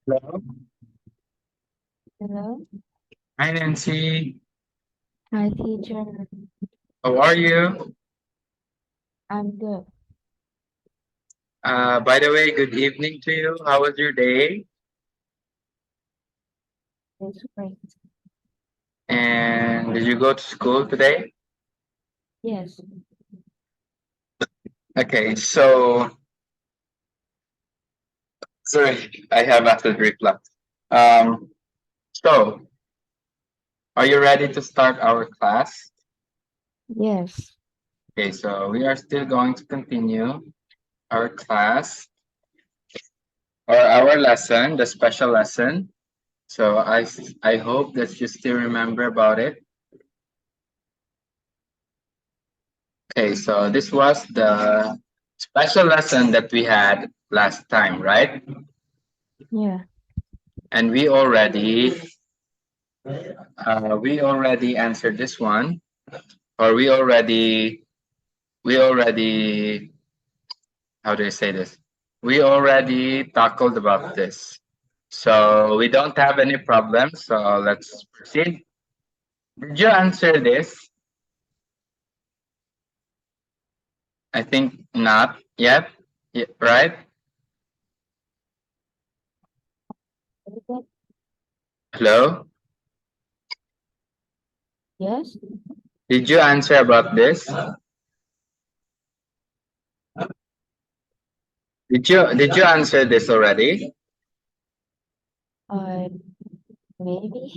Hello. Hello. Hi, Nancy. Hi, teacher. How are you? I'm good. By the way, good evening to you. How was your day? It's great. And did you go to school today? Yes. Okay, so sorry, I have acid reflux. Um, so are you ready to start our class? Yes. Okay, so we are still going to continue our class or our lesson, the special lesson. So I hope that you still remember about it. Okay, so this was the special lesson that we had last time, right? Yeah. And we already answered this one, or we already how do I say this? We already tackled about this. So we don't have any problems. So let's proceed. Did you answer this? I think not yet. Right? Very good. Hello? Yes. Did you answer about this? Did you answer this already? Uh, maybe.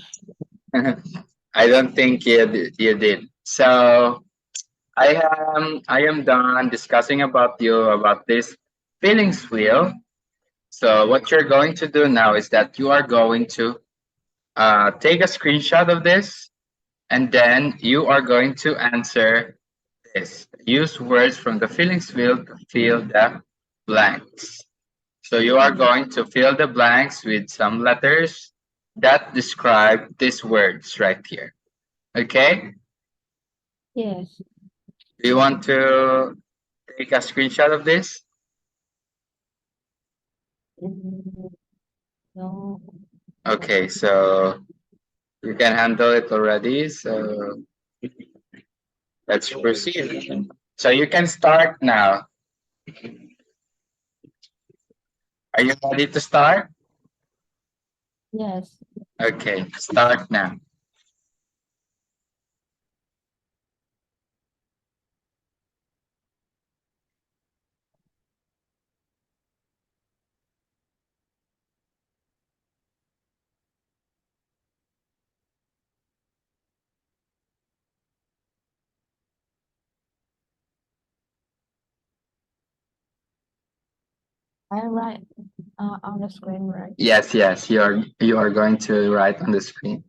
I don't think you did. So I am done discussing about you about this feelings wheel. So what you're going to do now is that you are going to take a screenshot of this, and then you are going to answer this. Use words from the feelings wheel to fill the blanks. So you are going to fill the blanks with some letters that describe these words right here. Okay? Yes. Do you want to take a screenshot of this? Mm, no. Okay, so you can handle it already. So let's proceed. So you can start now. Are you ready to start? Yes. Okay, start now. I write on the screen, right? Yes, yes, you are going to write on the screen.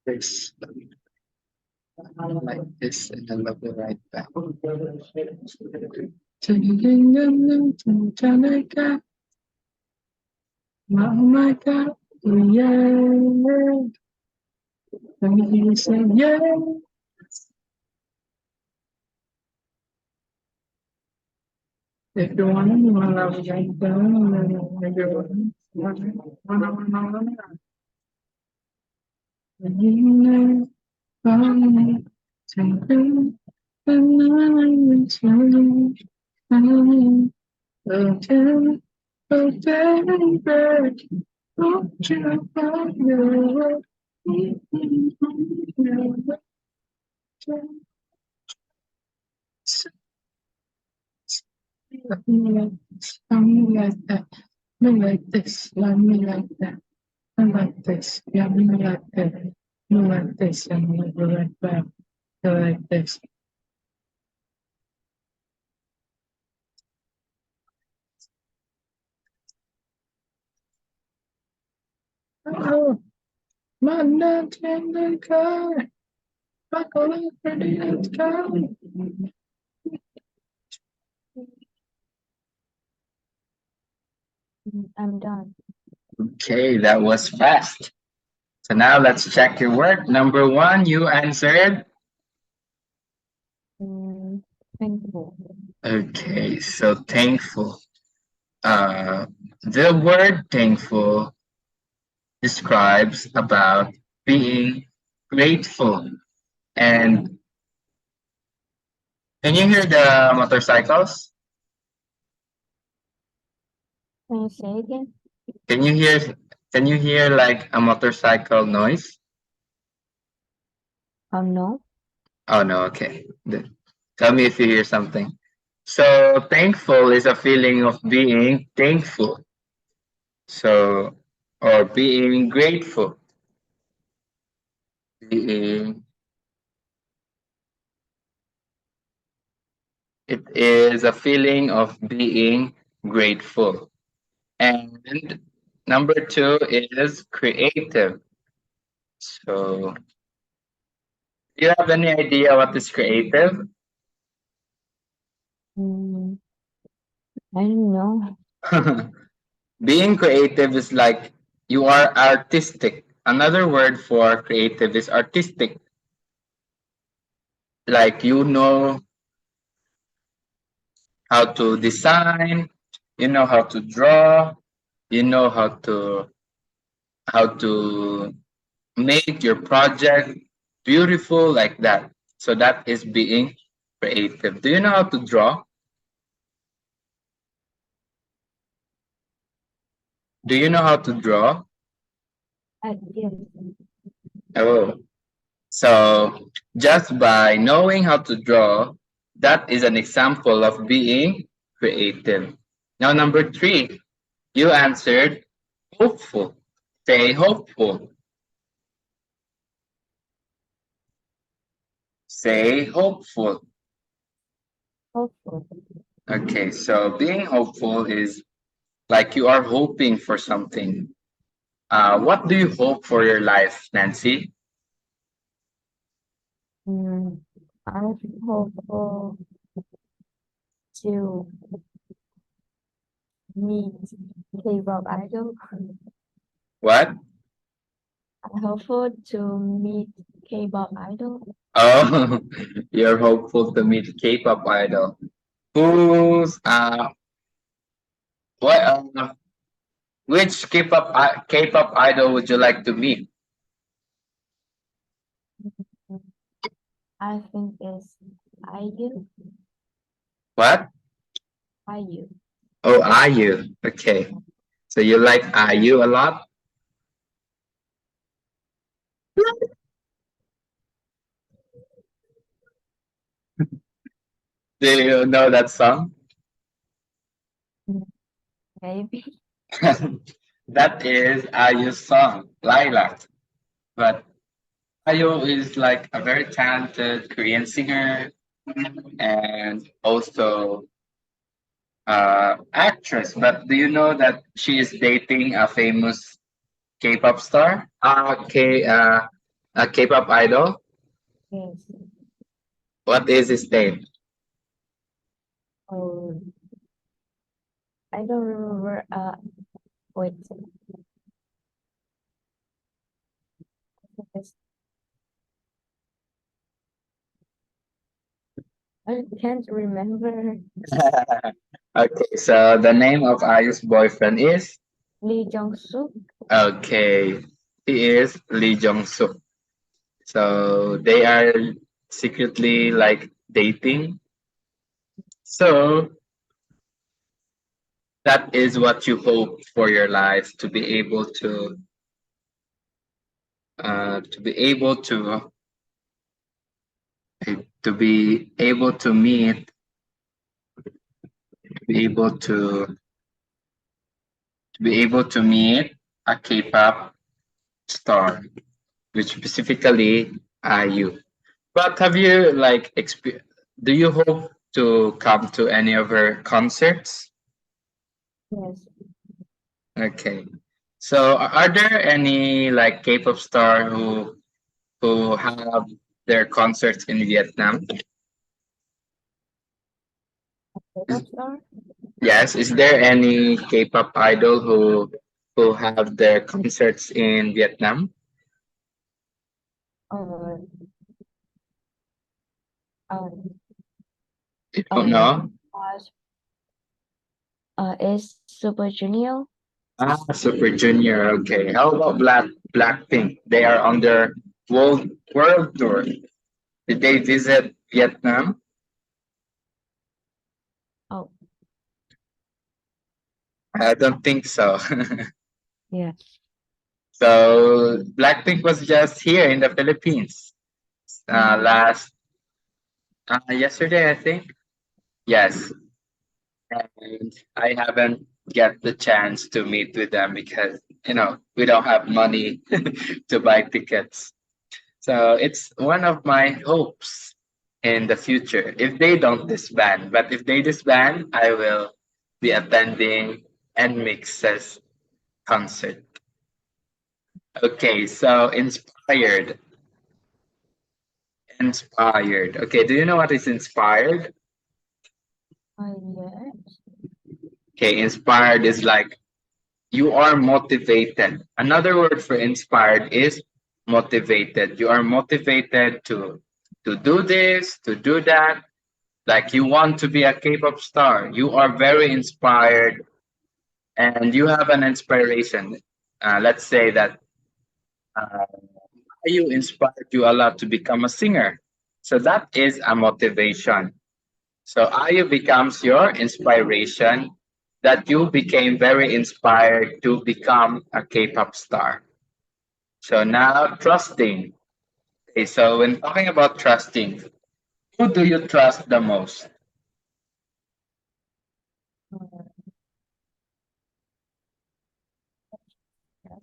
This like this, and then love it right back. Oh my God, yeah. Let me hear you say yeah. If you want to, you want to love right down, and everyone. Okay, oh baby, don't you know love me like this, love me like that, me like this, love me like that, I like this, yeah, me like that, me like this, and me like that, I like this. Oh, my love in the car, my color pretty in the car. I'm done. Okay, that was fast. So now let's check your work. Number one, you answered. Mm, thankful. Okay, so thankful. Uh, the word thankful describes about being grateful. And can you hear the motorcycles? Can you say again? Can you hear? Can you hear like a motorcycle noise? Oh no. Oh no. Okay. Tell me if you hear something. So thankful is a feeling of being thankful. So or being grateful. Being It is a feeling of being grateful. And number two is creative. So, do you have any idea what is creative? Mm, I don't know. Being creative is like you are artistic. Another word for creative is artistic. Like you know how to design, you know how to draw, you know how to make your project beautiful like that. So that is being creative. Do you know how to draw? Do you know how to draw? Yes. Oh, so just by knowing how to draw, that is an example of being creative. Now, number three, you answered hopeful. Say hopeful. Say hopeful. Hopeful. Okay, so being hopeful is like you are hoping for something. What do you hope for your life, Nancy? Mm, I'm hopeful to meet K-pop idol. What? I'm hopeful to meet K-pop idol. Oh, you're hopeful to meet K-pop idol. Who's what? Which K-pop idol would you like to meet? I think it's IU. What? IU. Oh, IU. Okay, so you like IU a lot? Do you know that song? maybe. That is Ayu's song, Lilac. But Ayu is like a very talented Korean singer and also actress. But do you know that she is dating a famous K-pop star? A K-pop idol. Yes. What is his name? Oh, I don't remember. Wait. Yes, I can't remember. Okay, so the name of Ayu's boyfriend is Lee Jong Suk. okay. He is Lee Jong Suk. So they are secretly like dating. So that is what you hope for your life to be able to be able to meet be able to be able to meet a K-pop star, which specifically IU. But have you like do you hope to come to any of her concerts? Yes. Okay. So are there any like K-pop star who have their concerts in Vietnam? K-pop star. Yes, is there any K-pop idol who have their concerts in Vietnam? Uh, uh, You don't uh, know? was is Super Junior. Ah, Super Junior. Okay. How about Blackpink? They are on their world tour. Did they visit Vietnam? Oh, I don't think so. yeah. So Blackpink was just here in the Philippines last yesterday, I think. Yes, and I haven't get the chance to meet with them because we don't have money to buy tickets. So it's one of my hopes in the future if they don't disband. But if they disband, I will be attending NMIX's concert. Okay, so inspired. Okay, do you know what is inspired? Yeah. Okay, inspired is like you are motivated. Another word for inspired is motivated. You are motivated to do this, to do that. Like you want to be a K-pop star. You are very inspired and you have an inspiration. Let's say that you inspired you a lot to become a singer. So that is a motivation. So Ayu becomes your inspiration that you became very inspired to become a K-pop star. So now trusting. Okay, so when talking about trusting, who do you trust the most? Uh, yes.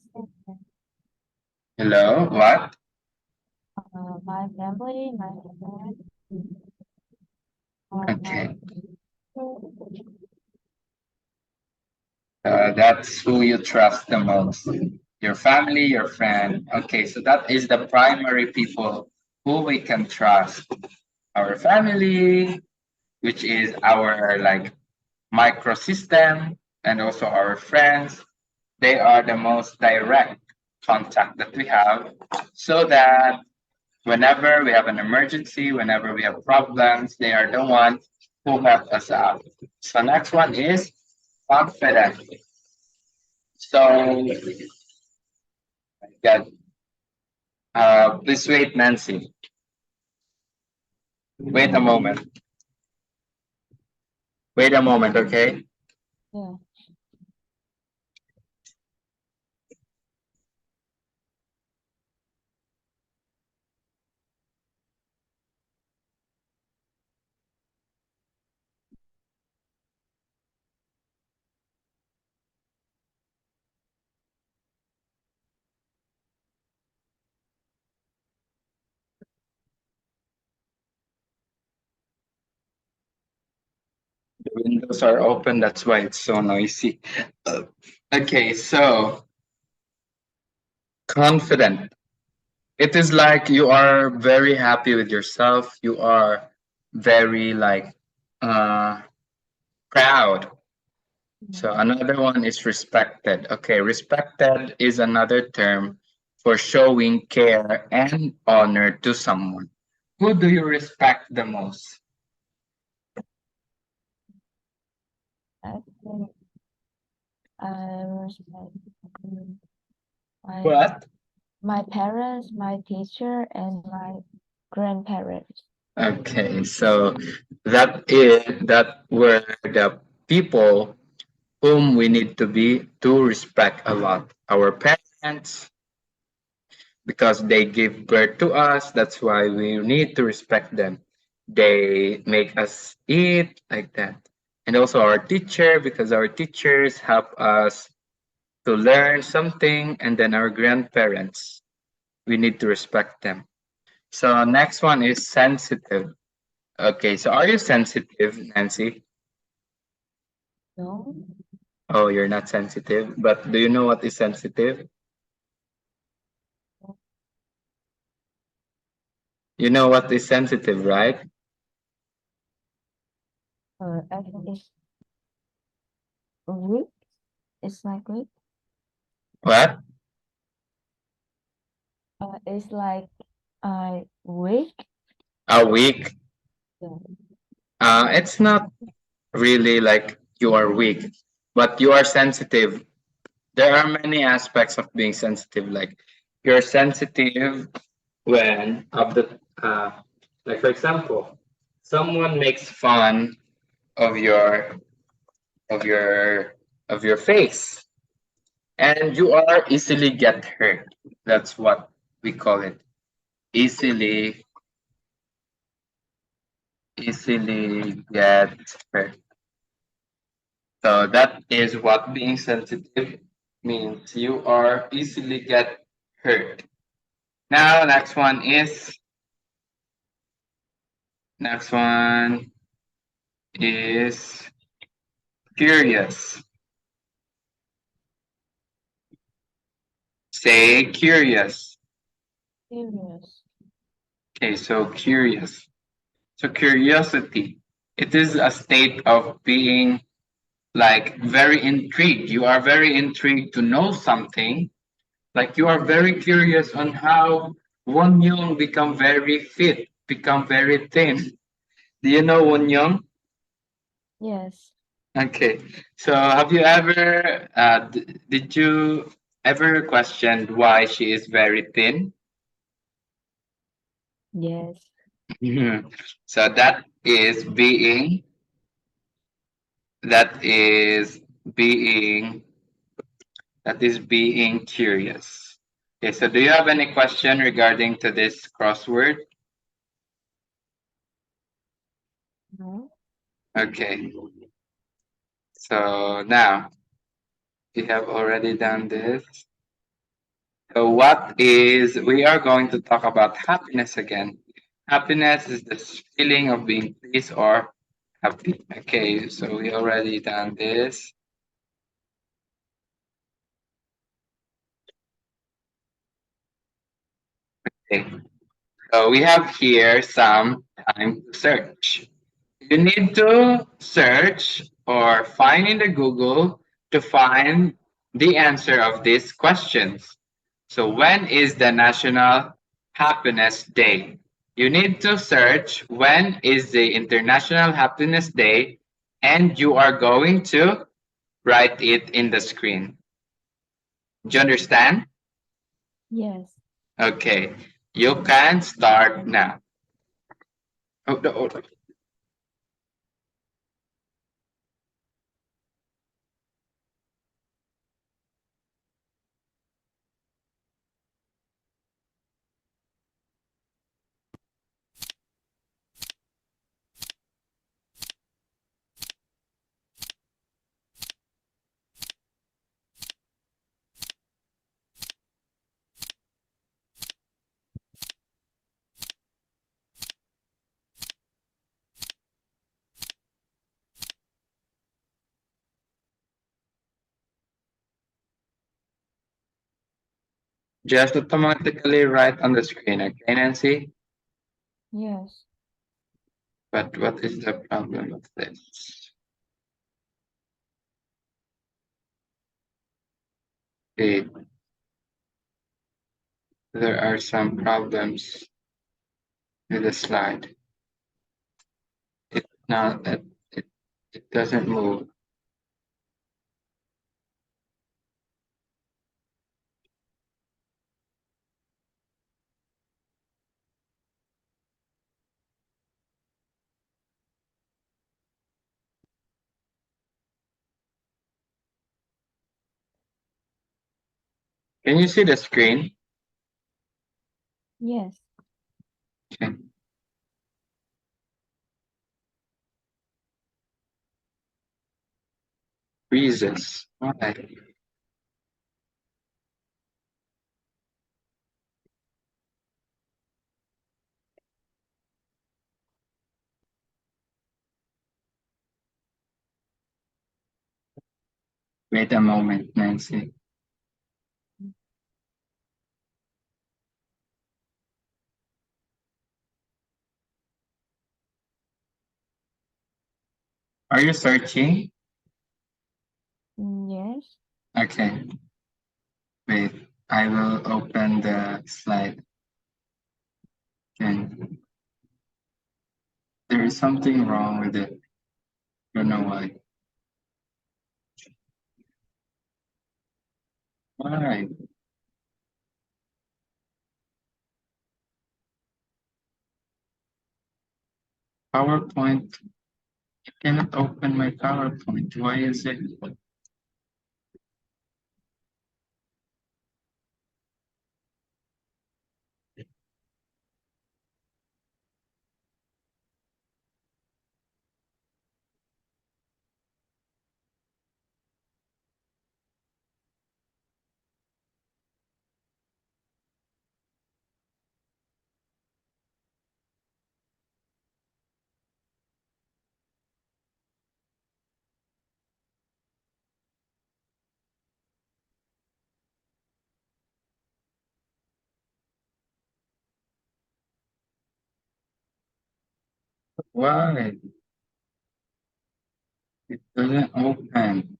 Hello, what? My family, my friends, my Okay, that's who you trust the most. Your family, your friend. Okay, so that is the primary people who we can trust. Our family, which is our like microsystem, and also our friends. They are the most direct contact that we have so that whenever we have an emergency, whenever we have problems, they are the ones who help us out. So next one is confident. So yeah, please wait, Nancy. Wait a moment. Wait a moment, okay? yeah. The windows are open, that's why it's so noisy. Uh, Okay, so confident. It is like you are very happy with yourself. You are very like uh proud. Mm. So another one is respected. Okay, respected is another term for showing care and honor to someone. Who do you respect the most? I think I respect mm, my What? my parents, my teacher, and my grandparents. Okay, so that were the people whom we need to respect a lot. Our parents, because they give birth to us, that's why we need to respect them. They make us eat like that. And also our teacher, because our teachers help us to learn something, and then our grandparents, we need to respect them. So next one is sensitive. Okay, so are you sensitive, Nancy? No, Oh, you're not sensitive, but do you know what is sensitive? You know what is sensitive, right? I think it's weak. It's like weak. What? It's like I weak. A weak. Yeah. It's not really like you are weak, but you are sensitive. There are many aspects of being sensitive. Like you're sensitive when of the like for example, someone makes fun of of your of your face, and you are easily get hurt. That's what we call it. Easily, easily get hurt. So that is what being sensitive means. You are easily get hurt. Now, next one is curious. Say curious. Serious. Okay, so curious. So curiosity. It is a state of being like very intrigued. You are very intrigued to know something. Like you are very curious on how Won Young become very fit, become very thin. Do you know Won Young? Yes. Okay. So have you ever did you ever questioned why she is very thin? Yes. Mhm. So that is being that is being curious. Okay, so do you have any question regarding to this crossword? No. Okay. So now we have already done this. So we are going to talk about happiness again. Happiness is the feeling of being pleased or happy. Okay, so we already done this. Okay, so we have here some time to search. You need to search or find in the Google to find the answer of these questions. So when is the National Happiness Day? You need to search when is the International Happiness Day, and you are going to write it in the screen. Do you understand? Yes. Okay, you can start now. Oh, no, oh, Just automatically write on the screen, okay, Nancy? Yes. But what is the problem of this? Okay, there are some problems with the slide. It not it, it doesn't move. Can you see the screen? Yes. Okay. Freezes. Why? Wait a moment, Nancy. Are you searching? Yes. Okay. Wait. I will open the slide. Okay. There is something wrong with it. Don't know why. Why? PowerPoint. I cannot open my PowerPoint. Why is it? Why? It doesn't open.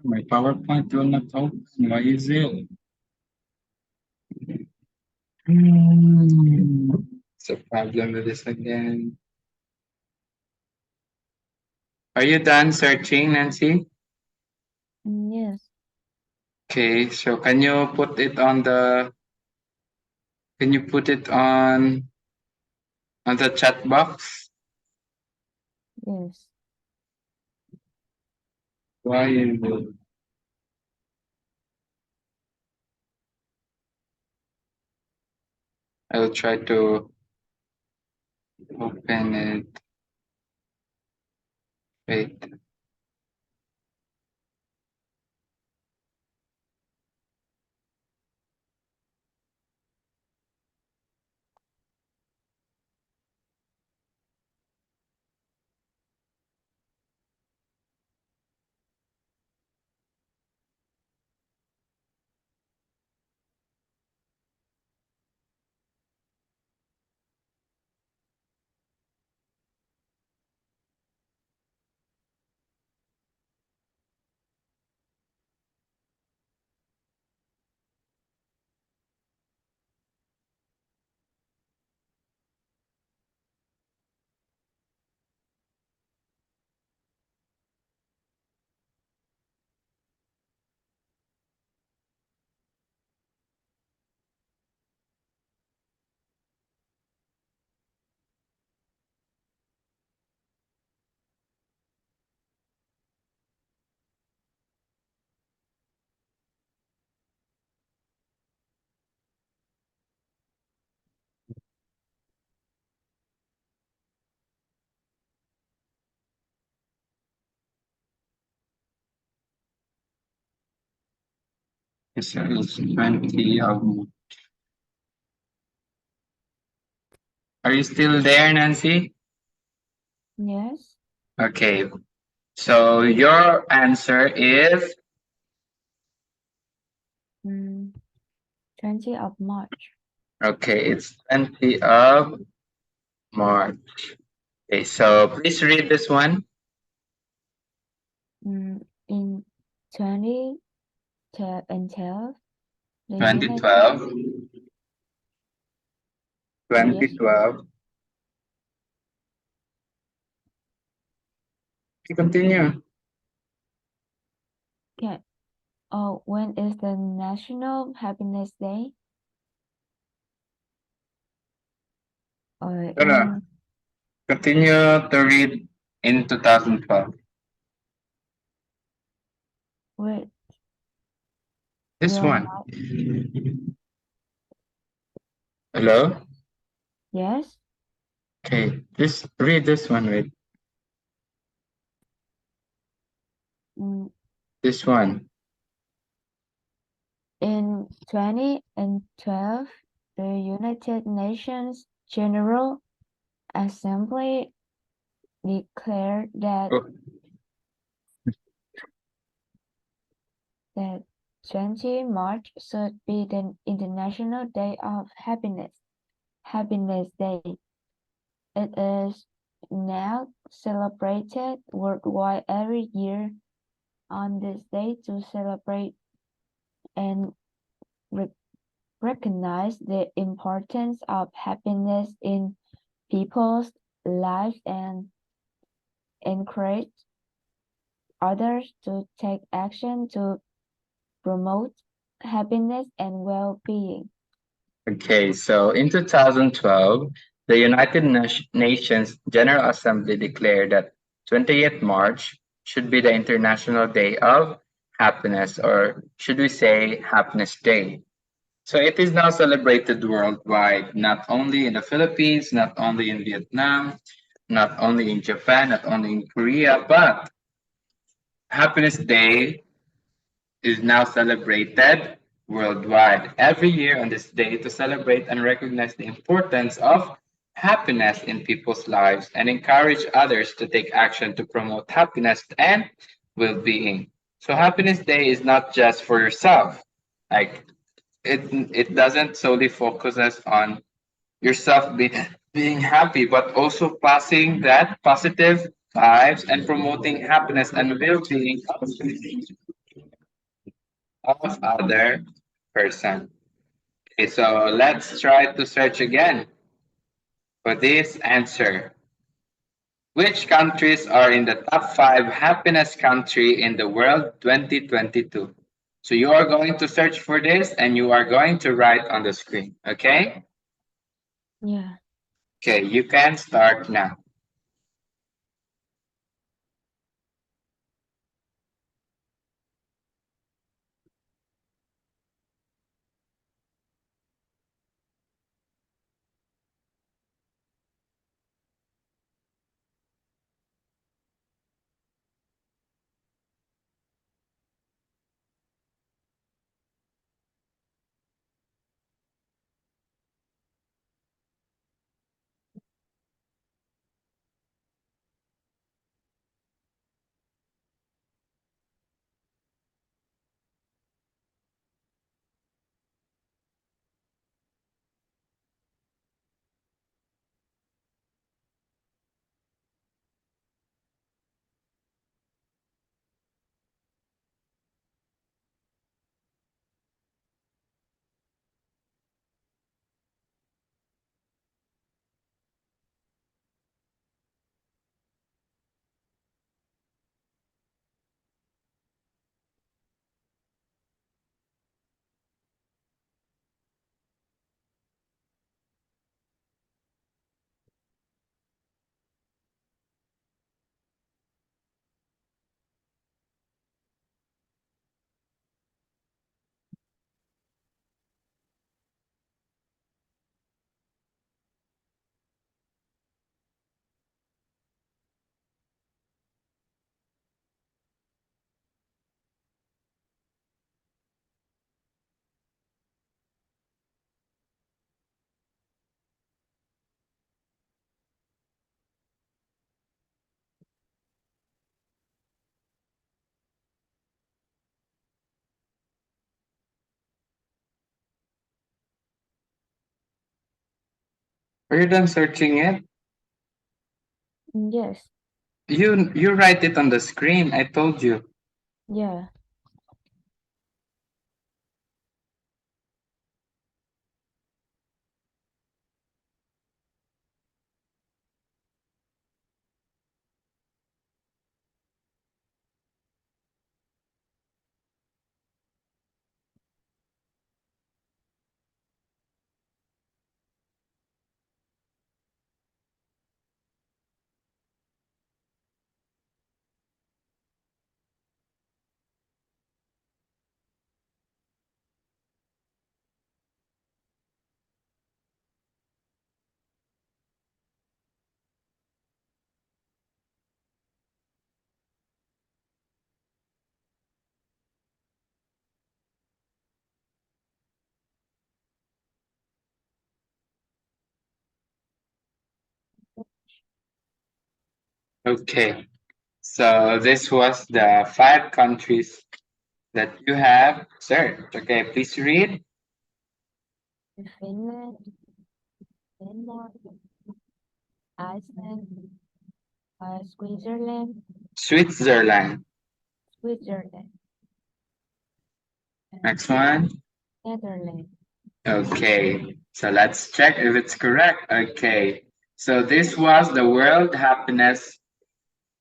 My PowerPoint will not open. Why is it? Hmm. It's a problem with this again. Are you done searching, Nancy? Yes. Okay, so can you put it on the can you put it on the chat box? Yes. Why is it? I'll try to open it. Wait. It's 20 of Are you still there, Nancy? Yes. Okay. So your answer is Mm, 20 of March. okay. It's 20 of March. Okay. So please read this one. In 2012, the United 2012. yes 2012. Continue. can oh when is the National Happiness Day? No, no. In Continue to read in 2012. with This will one. not Hello? yes Okay. Just read this one. Read mm, this one. in 2012, the United Nations General Assembly declared Oh, that 20 March should be the International Day of Happiness. Happiness Day. It is now celebrated worldwide every year on this day to celebrate and re- recognize the importance of happiness in people's lives and encourage others to take action to promote happiness and well-being. okay. So in 2012, the United Nations General Assembly declared that 20th March should be the International Day of Happiness, or should we say Happiness Day? So it is now celebrated worldwide, not only in the Philippines, not only in Vietnam, not only in Japan, not only in Korea, but Happiness Day is now celebrated worldwide every year on this day to celebrate and recognize the importance of happiness in people's lives and encourage others to take action to promote happiness and well-being. So Happiness Day is not just for yourself. Like it doesn't solely focus us on yourself being happy, but also passing that positive vibes and promoting happiness and well-being of other person. Okay, so let's try to search again for this answer. Which countries are in the top five happiness country in the world 2022? So you are going to search for this and you are going to write on the screen. Okay? Yeah. Okay, you can start now. Are you done searching it? Yes. You write it on the screen. I told you. Yeah. Okay. So this was the five countries that you have searched. Okay, please read. Finland, Denmark, Iceland, Switzerland, Switzerland. Switzerland, and Next one. Netherlands. Okay. So let's check if it's correct. Okay. So this was the World Happiness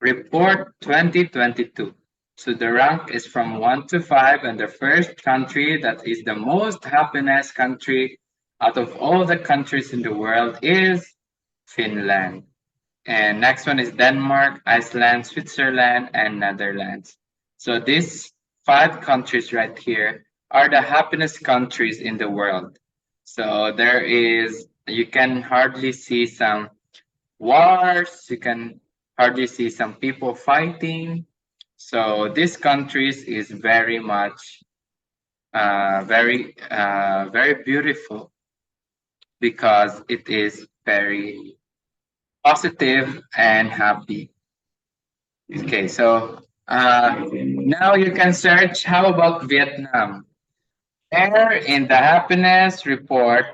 Report 2022. So the rank is from 1 to 5, and the first country that is the most happiness country out of all the countries in the world is Finland. And next one is Denmark, Iceland, Switzerland, and Netherlands. So these five countries right here are the happiest countries in the world. So you can hardly see some wars, you can hardly see some people fighting. So these countries is very much, very beautiful because it is very positive and happy. Okay, so now you can search how about Vietnam? Where in the happiness report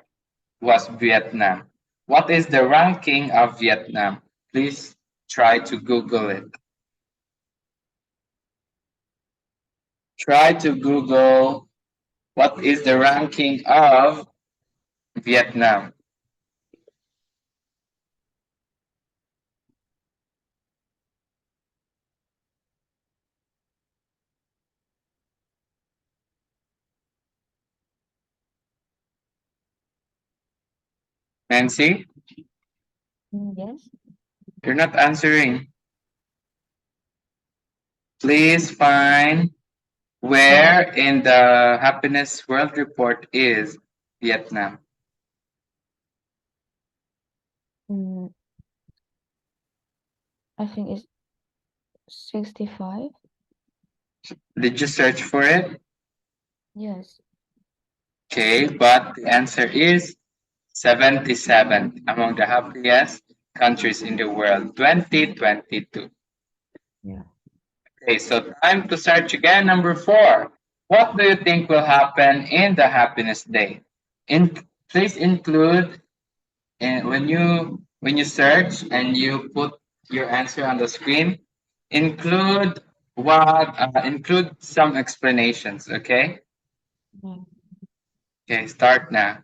was Vietnam? What is the ranking of Vietnam? Please try to Google it. Try to Google what is the ranking of Vietnam. Nancy, Yes. you're not answering. Please find where in the happiness world report is Vietnam. Mm, I think it's 65. Did you search for it? Yes. Okay, but the answer is 77 among the happiest countries in the world, 2022. Yeah. Okay, so time to search again. Number four. What do you think will happen in the happiness day? In, please include when you search and you put your answer on the screen, include some explanations. Okay. Yeah. Okay. Start now.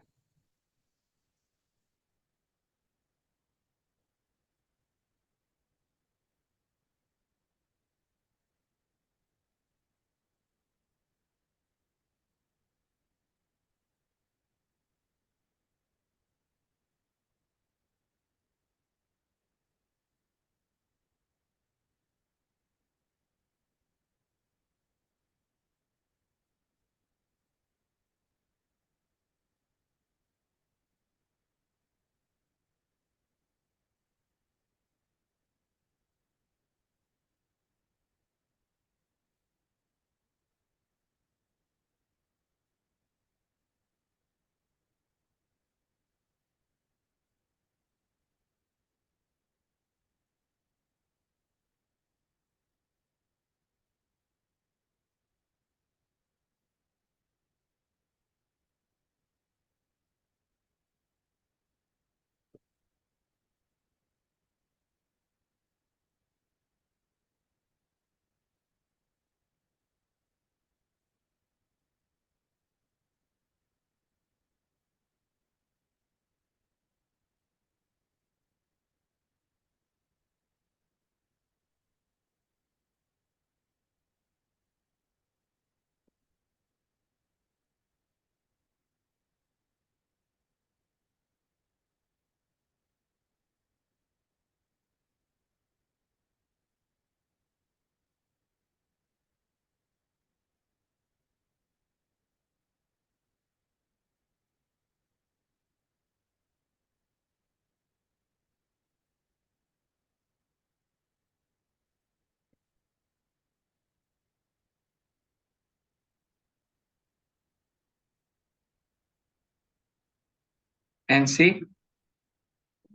And see,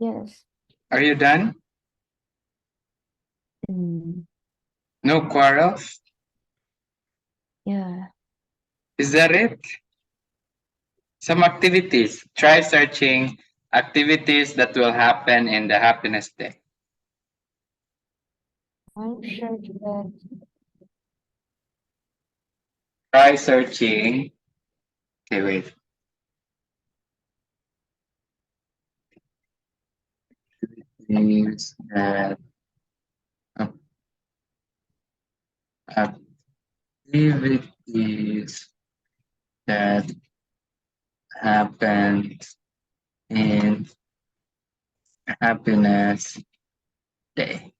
Yes. are you done? Mm, No quarrels? yeah. Is that it? Some activities. Try searching activities that will happen in the happiness day. I'm sure that Try searching. Okay, wait. Things that activities that happen in happiness day.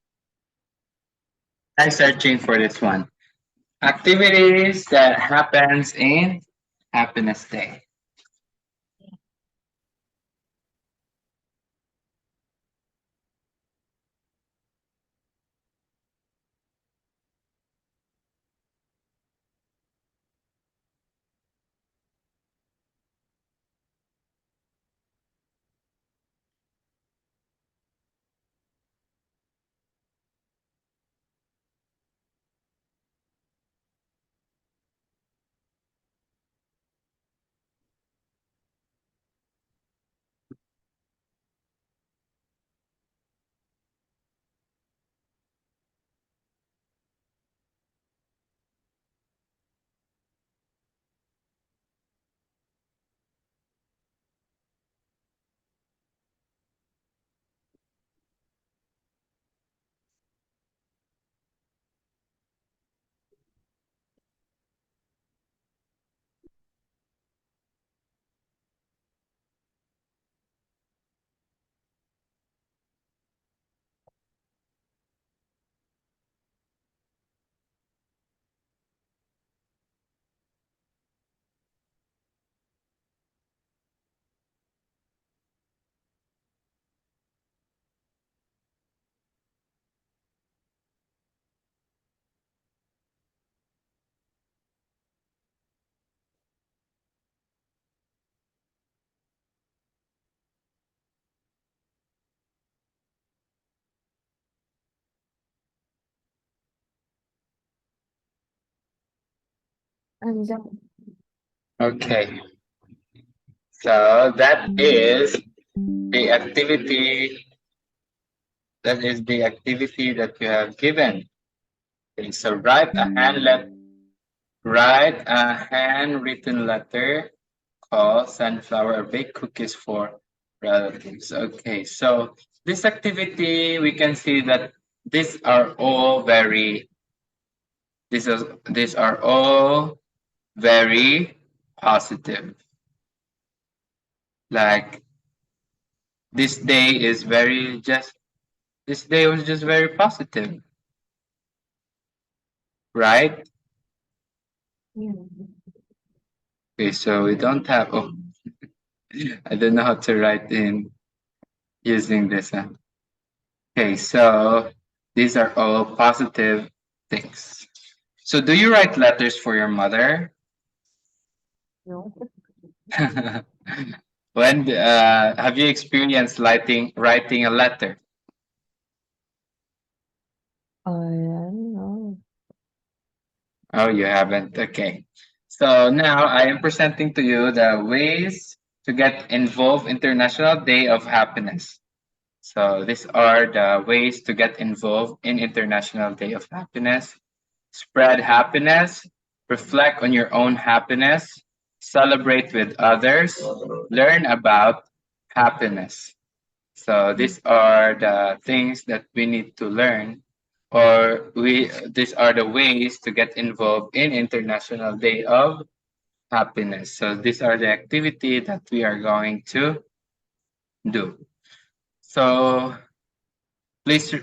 Try searching for this one. Activities that happens in happiness day. I'm the Okay, so the activity that is the activity that you have given. Okay, so write a handwritten letter, call, sunflower, or bake cookies for relatives. Okay, so this activity we can see that these are all very these are all very positive. Like this day is very just this day was just very positive, right? yeah. Okay, so we don't have I don't know how to write in using this. Okay, so these are all positive things. So do you write letters for your mother? No. When have you experienced writing a letter? I don't know. Oh, you haven't. Okay. So now I am presenting to you the ways to get involved International Day of Happiness. So these are the ways to get involved in International Day of Happiness. Spread happiness, reflect on your own happiness, celebrate with others, learn about happiness. So these are the things that we need to learn, or we these are the ways to get involved in International Day of Happiness. So these are the activity that we are going to do. So please,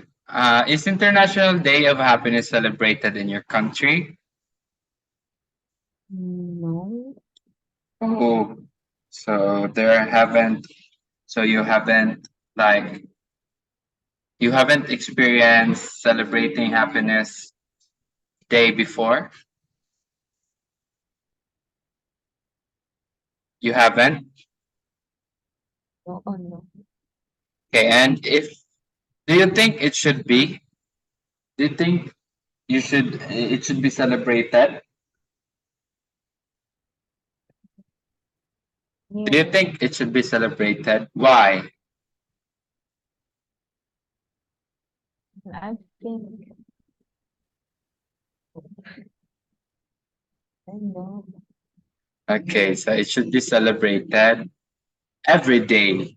is International Day of Happiness celebrated in your country? No. Oh, so there haven't, so like, you haven't experienced celebrating happiness day before? You haven't? No, oh no. Okay, and if do you think it should be? Do you think it should be celebrated? Do you Yes, think it should be celebrated? Why? I think I know. Okay, so it should be celebrated every day.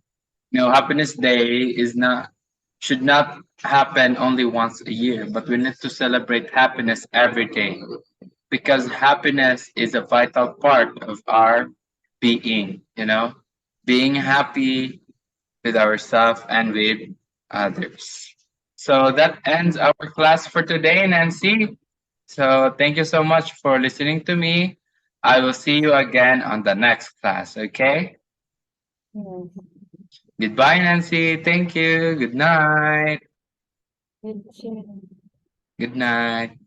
Happiness day is not should not happen only once a year, but we need to celebrate happiness every day because happiness is a vital part of our being, being happy with ourselves and with others. So that ends our class for today, Nancy. So thank you so much for listening to me. I will see you again on the next class, okay? Yes. Goodbye, Nancy. Thank you. Good night. Good too. Good night.